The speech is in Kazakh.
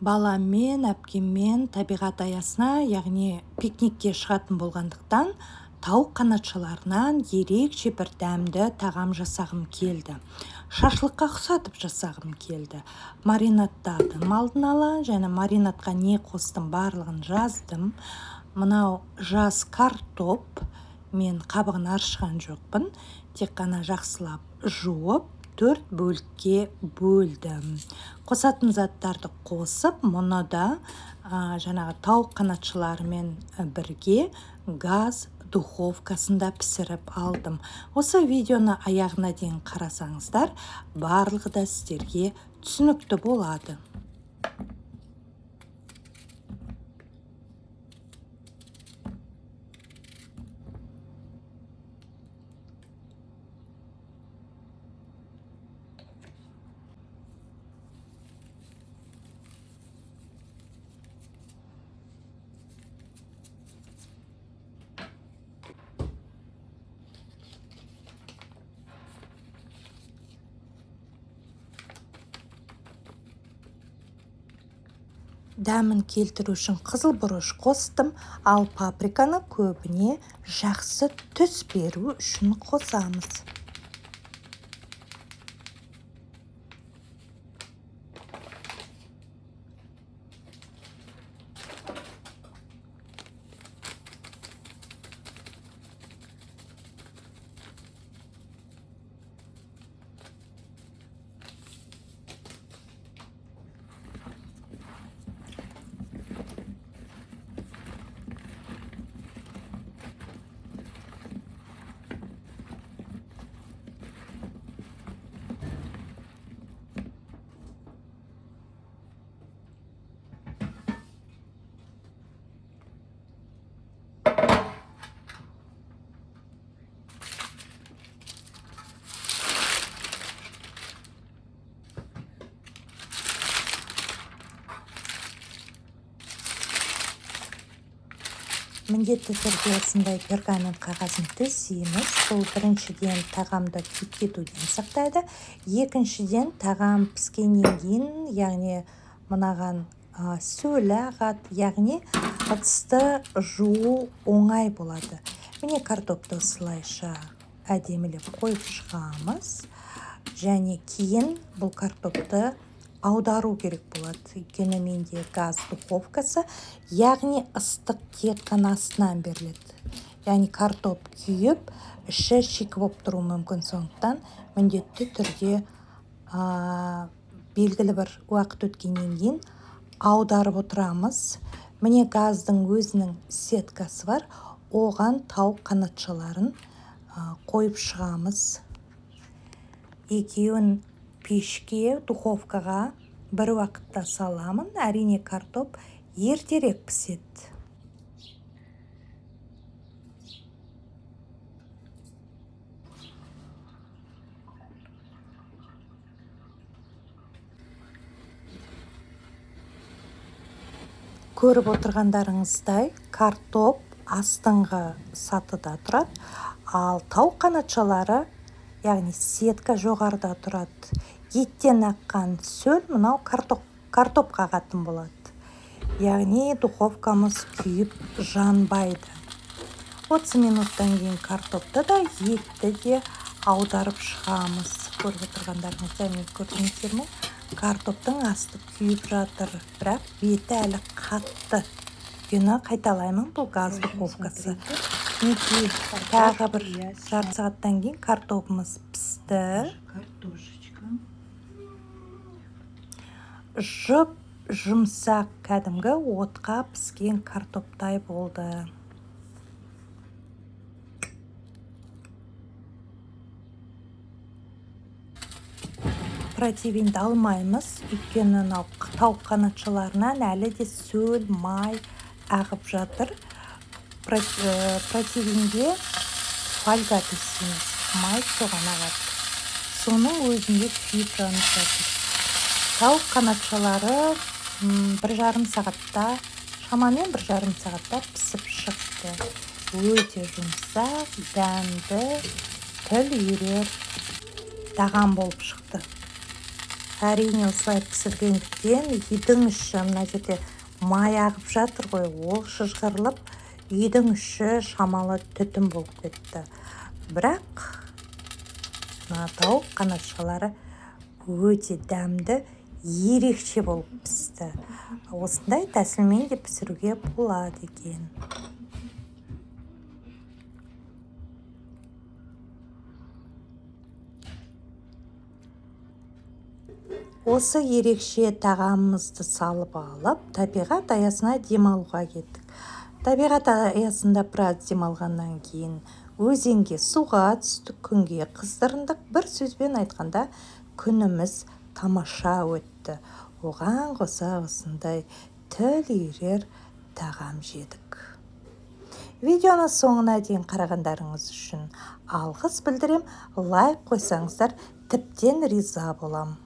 Баламмен, әпкеммен табиғат аясына, яғни пикникке шығатын болғандықтан, тауық қанатшаларынан ерекше бір дәмді тағам жасағым келді. Шашлыққа ұқсатып жасағым келді. Маринадтадым алдын ала, және маринадқа не қостым барлығын жаздым. Мынау жас картоп, мен қабығын аршыған жоқпын, тек қана жақсылап жуып, 4 бөлікке бөлдім. Қосатын заттарды қосып, мұны да жаңағы тауық қанатшаларымен бірге газ духовкасында пісіріп алдым. Осы видеоны аяғына дейін қарасаңыздар, барлығы да сіздерге түсінікті болады. Дәмін келтіру үшін қызыл бұрыш қостым, ал паприканы көбіне жақсы түс беру үшін қосамыз. Міндетті түрде осындай пергамент қағазын төсейміз. Бұл біріншіден тағамды кетуден сақтайды. Екіншіден тағам піскеннен кейін, яғни мынаған сөлі ағады, яғни ыдысты жуу оңай болады. Міне картопты осылайша әдемілеп қойып шығамыз. Және кейін бұл картопты аудару керек болады. Өйткені менде газ духовкасы, яғни ыстық тек қана астынан беріледі. Яғни картоп күйіп, іші шикі болып тұру мүмкін, сондықтан міндетті түрде белгілі бір уақыт өткеннен кейін аударып отырамыз. Міне газдың өзінің сеткасы бар, оған тауық қанатшаларын қойып шығамыз. Екеуін пешке, духовкаға бір уақытта саламын. Әрине картоп ертерек піседі. Көріп отырғандарыңыздай, картоп астыңғы сатыда тұрады, ал тауық қанатшалары, яғни сетка жоғарыда тұрады. Еттен аққан сөл мынау картоп қағатын болады. Яғни духовкамыз күйіп жанбайды. 30 минуттан кейін картопты да, етті де аударып шығамыз. Көріп отырғандарыңыздай, мен көрдіңіздер ме? Картоптың асты күйіп жатыр, бірақ беті әлі қатты. Өйткені қайталаймын, бұл газ духовкасы. Тағы бір жарты сағаттан кейін картопымыз пісті. Жұмсақ кәдімгі отқа піскен картоптай болды. Протеинді алмаймыз, өйткені тауық қанатшаларынан әлі де сөл, май ағып жатыр. Протеинге фольга төсейміз, май соған ағады. Соның өзінде күйіп жанып жатыр. Тауық қанатшалары 1,5 сағатта, шамамен 1,5 сағатта пісіп шықты. Өте жұмсақ, дәмді, тіл үйрер тағам болып шықты. Әрине осылай пісіргендіктен үйдің іші мына жерде май ағып жатыр ғой, ол шыжғырылып үйдің іші шамалы түтін болып кетті. Бірақ мына тауық қанатшалары өте дәмді, ерекше болып пісті. Осындай тәсілмен де пісіруге болады екен. Осы ерекше тағамымызды салып алып, табиғат аясына демалуға кеттік. Табиғат аясында біраз демалғаннан кейін өзенге суға түстік, күнге қыздырындық. Бір сөзбен айтқанда, күніміз тамаша өтті. Оған қоса осындай тіл үйрер тағам жедік. Видеоны соңына дейін қарағандарыңыз үшін алғыс білдірем. Лайк қойсаңыздар тіптен риза болам.